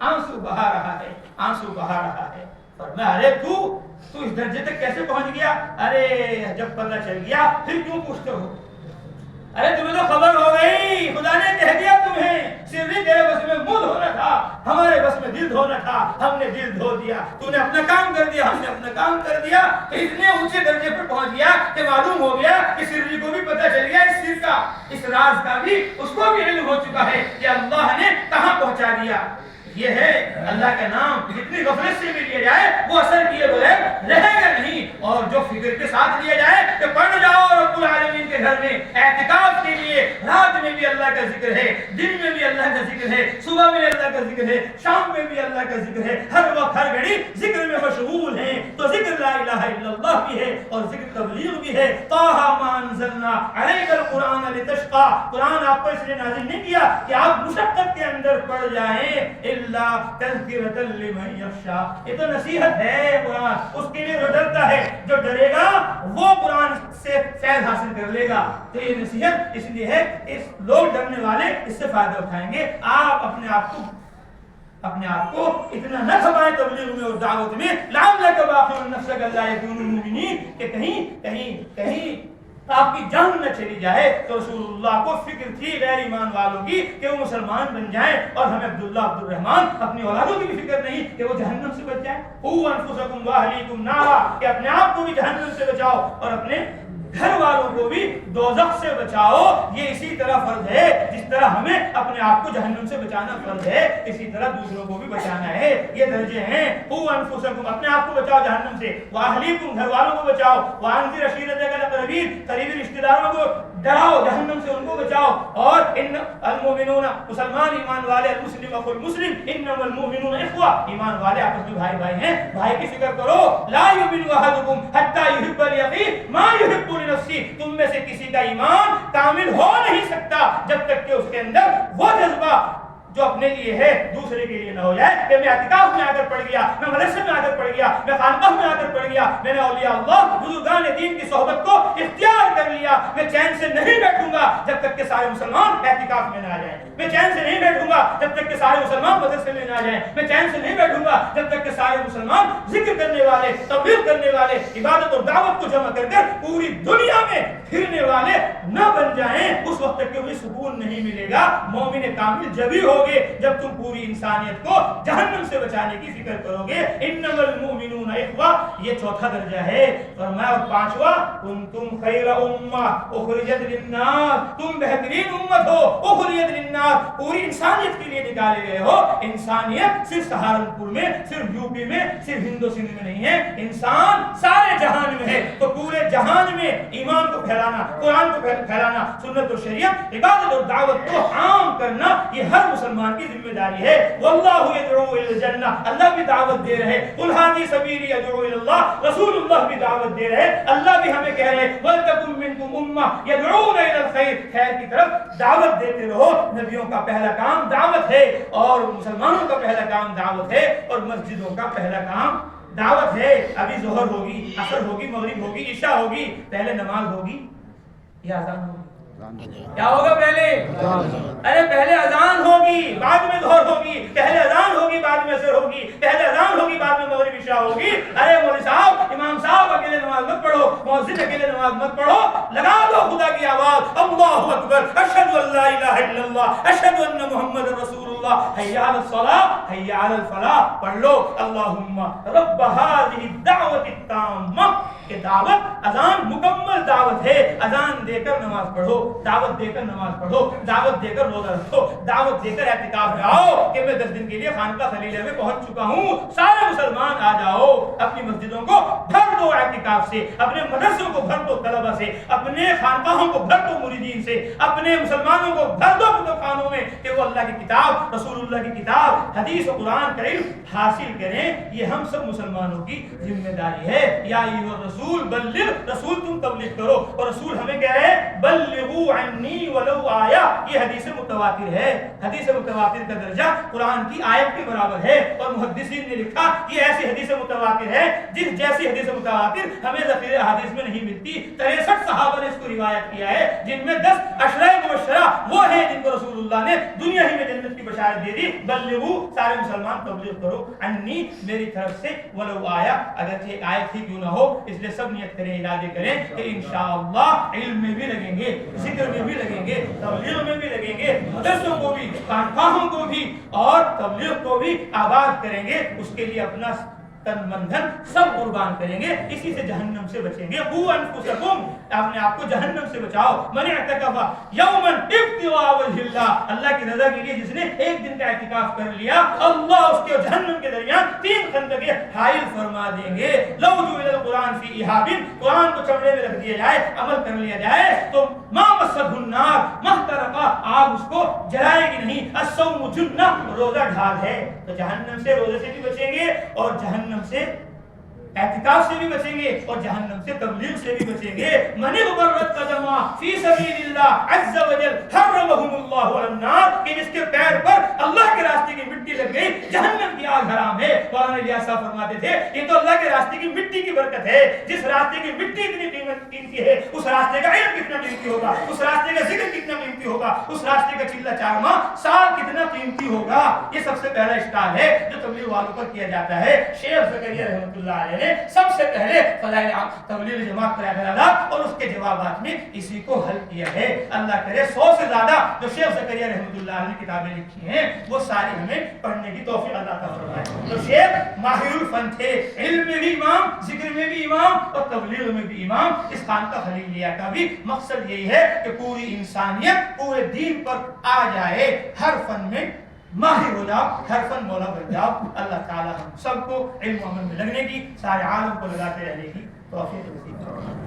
آنسو بہا رہا ہے، آنسو بہا رہا ہے۔ فرمایا ارے تو اس درجے تک کیسے پہنچ گیا؟ ارے جب پتہ چل گیا پھر کیوں پوچھتے ہو؟ ارے تمہیں تو خبر ہو گئی، خدا نے کہہ دیا تمہیں، صرف تیرے بس میں منہ دھونا تھا، ہمارے بس میں دل دھونا تھا، ہم نے دل دھو دیا، تو نے اپنا کام کر دیا، ہم نے اپنا کام کر دیا۔ تو اتنے اونچے درجے پر پہنچ گیا کہ معلوم ہو گیا کہ سری کو بھی پتہ چل گیا، اس سر کا، اس راز کا بھی اس کو بھی علم ہو چکا ہے کہ اللہ نے کہاں پہنچا دیا۔ یہ ہے اللہ کا نام، جتنی غفلت سے بھی لیا جائے وہ اثر کیے بغیر رہے گا نہیں، اور جو فکر کے ساتھ لیا جائے کہ پڑھ جاؤ رب العالمین کے گھر میں اعتکاف کے لیے، رات میں بھی اللہ کا ذکر ہے، دن میں بھی اللہ کا ذکر ہے، صبح میں اللہ کا ذکر ہے، شام میں بھی اللہ کا ذکر ہے، ہر وقت ہر گھڑی ذکر میں مشغول ہیں، تو ذکر لا الہ الا اللہ بھی ہے اور ذکر تبلیغ بھی ہے۔ طٰہٰ مَا أَنزَلْنَا عَلَيْكَ الْقُرْآنَ لِتَشْقَىٰ، قرآن آپ کو اس لیے نازل نہیں کیا کہ آپ مشقت کے اندر پڑ جائیں، الا تذکرۃ لمن یخشیٰ، یہ تو نصیحت ہے قرآن اس کے لیے جو ڈرتا ہے، جو ڈرے گا وہ قرآن سے فیض حاصل کر لے گا۔ تو یہ نصیحت اس لیے ہے، اس لوگ ڈرنے والے اس سے فائدہ اٹھائیں گے۔ آپ اپنے آپ کو اتنا نہ کھپائیں تبلیغ میں اور دعوت میں، لعلک باخع نفسک الا یکونوا مؤمنین، کہ کہیں آپ کی جان نہ چلی جائے۔ تو رسول اللہ کو فکر تھی غیر ایمان والوں کی کہ وہ مسلمان بن جائیں، اور ہمیں عبداللہ عبد الرحمن اپنی اولادوں کی بھی فکر نہیں کہ وہ جہنم سے بچ جائیں۔ قوا انفسکم واہلیکم نارا، کہ اپنے آپ کو بھی جہنم سے بچاؤ اور اپنے گھر والوں کو بھی دوزخ سے بچاؤ۔ یہ اسی طرح فرض ہے، جس طرح ہمیں اپنے آپ کو جہنم سے بچانا فرض ہے، اسی طرح دوسروں کو بھی بچانا ہے۔ یہ درجے ہیں، قوا انفسکم، اپنے آپ کو بچاؤ جہنم سے، واہلیکم، گھر والوں کو بچاؤ، وانذر عشیرتک الاقربین، قریبی رشتہ داروں کو ڈراؤ جہنم سے، ان کو بچاؤ۔ اور ان المؤمنون، مسلمان ایمان والے، المسلم اخو المسلم، انما المؤمنون اخوہ، ایمان والے آپس میں بھائی ہیں، بھائی کی فکر کرو۔ لا یؤمن احدکم حتی یحب لاخیہ ما یحب لنفسہ، تم میں سے کسی کا ایمان کامل ہو نہیں سکتا جب تک کہ اس کے اندر وہ جذبہ جو اپنے لیے ہے دوسرے کے لیے نہ ہو جائے کہ میں اعتکاف میں آ کر پڑھ گیا، میں مدرسے میں آ کر پڑھ گیا، میں خانقاہ میں آ کر پڑھ گیا، میں نے اولیاء اللہ بزرگان دین کی صحبت کو اختیار کر لیا، میں چین سے نہیں بیٹھوں گا جب تک کہ سارے مسلمان اعتکاف میں نہ آ جائیں، میں چین سے نہیں بیٹھوں گا جب تک کہ سارے مسلمان مدرسے میں نہ آ جائیں، میں چین سے نہیں بیٹھوں گا جب تک کہ سارے مسلمان ذکر کرنے والے، تبلیغ کرنے والے، عبادت اور دعوت کو جمع کر کر پوری دنیا میں پھرنے والے نہ بن جائیں۔ اس وقت تک کہ مجھے سکون نہیں ملے گا۔ مومن کامل جبھی ہوگے جب تم پوری انسانیت کو جہنم سے بچانے کی فکر کرو گے۔ انما المؤمنون اخوہ، یہ چوتھا درجہ ہے۔ فرمایا اور پانچواں، کنتم خیر امہ اخرجت للناس، تم بہترین امت ہو، اخرجت للناس، پوری انسانیت کے لیے نکالے گئے ہو۔ انسانیت صرف سہارنپور میں، صرف یو پی میں، صرف ہند و سندھ میں نہیں ہے، انسان سارے جہان میں ہے۔ تو پورے جہان میں ایمان کو پھیلانا، قرآن کو پھیلانا، سنت و شریعت، عبادت اور دعوت کو عام کرنا، یہ ہر مسلمان کی ذمہ داری ہے۔ واللہ یدعو الی الجنہ، اللہ بھی دعوت دے رہے، قل ھذی سبیلی ادعو الی اللہ، رسول اللہ بھی دعوت دے رہے، اللہ بھی ہمیں کہہ رہے ولتکن منکم امہ یدعون الی الخیر، خیر کی طرف دعوت دیتے رہو۔ نبیوں کا پہلا کام دعوت ہے، اور مسلمانوں کا پہلا کام دعوت ہے، اور مسجدوں کا پہلا کام دعوت ہے۔ ابھی ظہر ہوگی، عصر ہوگی، مغرب ہوگی، عشاء ہوگی، پہلے نماز ہوگی یا اذان ہوگی؟ کیا ہوگا پہلے؟ ارے پہلے اذان ہوگی، بعد میں ظہر ہوگی، پہلے اذان ہوگی، بعد میں عصر ہوگی، پہلے اذان ہوگی، بعد میں مغرب عشاء ہوگی۔ ارے مولوی صاحب، امام صاحب اکیلے نماز مت پڑھو، مؤذن اکیلے نماز مت پڑھو، لگا دو خدا کی آواز، اللہ اکبر، اشہد ان لا الہ الا اللہ، اشہد ان محمد رسول اللہ، حی علی الصلاۃ، حی علی الفلاح، پڑھ لو اللہم رب ھذہ الدعوۃ التامہ، کہ دعوت، اذان مکمل دعوت ہے، اذان دے کر نماز پڑھو، دعوت دے کر نماز پڑھو، دعوت دے کر روزہ رکھو، دعوت دے کر اعتکاف میں آؤ کہ میں 10 دن کے لیے خانقاہ خلیلہ میں پہنچ چکا ہوں، سارے مسلمان آ جاؤ، اپنی مسجدوں کو بھر دو اعتکاف سے، اپنے مدرسوں کو بھر دو طلبہ سے، اپنے خانقاہوں کو بھر دو مریدین سے، اپنے مسلمانوں کو بھر دو کتب خانوں میں کہ وہ اللہ کی کتاب، رسول اللہ کی کتاب، حدیث و قرآن کا علم حاصل کریں۔ یہ ہم سب مسلمانوں کی ذمہ داری ہے۔ یا ایھا الرسول بلغ، رسول تم تبلیغ کرو، اور رسول ہمیں کہہ رہے ہیں بلغوا عنی ولو آیہ، یہ حدیث متواتر ہے۔ حدیث متواتر کا درجہ قرآن کی آیت کے برابر ہے، اور محدثین نے لکھا یہ ایسی حدیث متواتر ہے جس جیسی حدیث متواتر ہمیں ذخیرہ حدیث میں نہیں ملتی۔ 63 صحابہ صحابہ نے اس کو روایت کیا ہے، جن میں 10 عشرہ مبشرہ وہ ہیں جن کو رسول اللہ نے دنیا ہی میں جنت کی بشارت دے دی. بلغو، سارے مسلمان تبلیغ کرو، انی، میری طرف سے، ولو آیا، اگرچہ ایک آیت ہی کیوں نہ ہو. اس لیے سب نیت کریں، ارادے کریں کہ انشاءاللہ علم میں بھی لگیں گے، ذکر میں بھی لگیں گے، تبلیغ میں بھی لگیں گے، مدرسوں کو بھی، خانقاہوں کو بھی اور تبلیغ کو بھی آباد کریں گے. اس کے لیے اپنا تن من دھن سب قربان کریں گے. اسی سے جہنم سے بچیں گے. قوا انفسکم، اپنے آپ کو جہنم سے بچاؤ. من اعتکف یوما ابتغاء وجہ اللہ، اللہ کی رضا کے لیے جس نے ایک دن کا اعتکاف کر لیا، اللہ اس کے جہنم کے درمیان 3 خندقیں حائل فرما دیں گے. لو جعل القرآن فی احاب، قرآن کو چمڑے میں رکھ دیا جائے، عمل کر لیا جائے تو ما مسہ النار محترقہ، آگ اس کو جلائے گی نہیں. الصوم جنہ، روزہ ڈھال ہے. تو جہنم سے، روزے سے بھی بچیں گے اور جہنم سے، اعتکاف سے بھی بچیں گے اور جہنم سے، تبلیغ سے بھی بچیں گے. من غرت قدما فی سبیل اللہ عز وجل حرمهم اللہ علی النار، کہ جس کے پیر پر اللہ کے راستے کی مٹی لگ گئی، جہنم کی آگ حرام ہے. مولانا الیاس صاحب فرماتے تھے یہ تو اللہ کے راستے کی مٹی کی برکت ہے. جس راستے کی مٹی اتنی قیمتی ہے، اس راستے کا علم کتنا قیمتی ہوگا، اس راستے کا ذکر کتنا قیمتی ہوگا، اس راستے کا چلہ چارما سال کتنا قیمتی ہوگا. یہ سب سے پہلا اشکال ہے جو تبلیغ والوں پر کیا جاتا ہے. شیخ زکریا رحمۃ اللہ علیہ نے سب سے پہلے فضائل تبلیغ جماعت کا اعلان اور اس کے جوابات میں اسی کو حل کیا ہے. اللہ کرے 100 سے زیادہ جو شیخ زکریا رحمۃ اللہ علیہ نے کتابیں لکھی ہیں وہ ساری ہمیں پڑھنے کی توفیق اللہ عطا فرمائے. تو شیخ ماہر الفن تھے، علم میں بھی امام، ذکر میں بھی امام اور تبلیغ میں بھی امام. اس خانقاہ خلیلیہ کا بھی مقصد یہی ہے کہ پوری انسانیت پورے دین پر آ جائے، ہر فن میں ماہر ہو جاؤ، ہر فن مولا بن جاؤ. اللہ تعالی ہم سب کو علم و عمل میں لگنے کی، سارے عالم کو لگاتے رہنے کی توفیق نصیب فرمائے.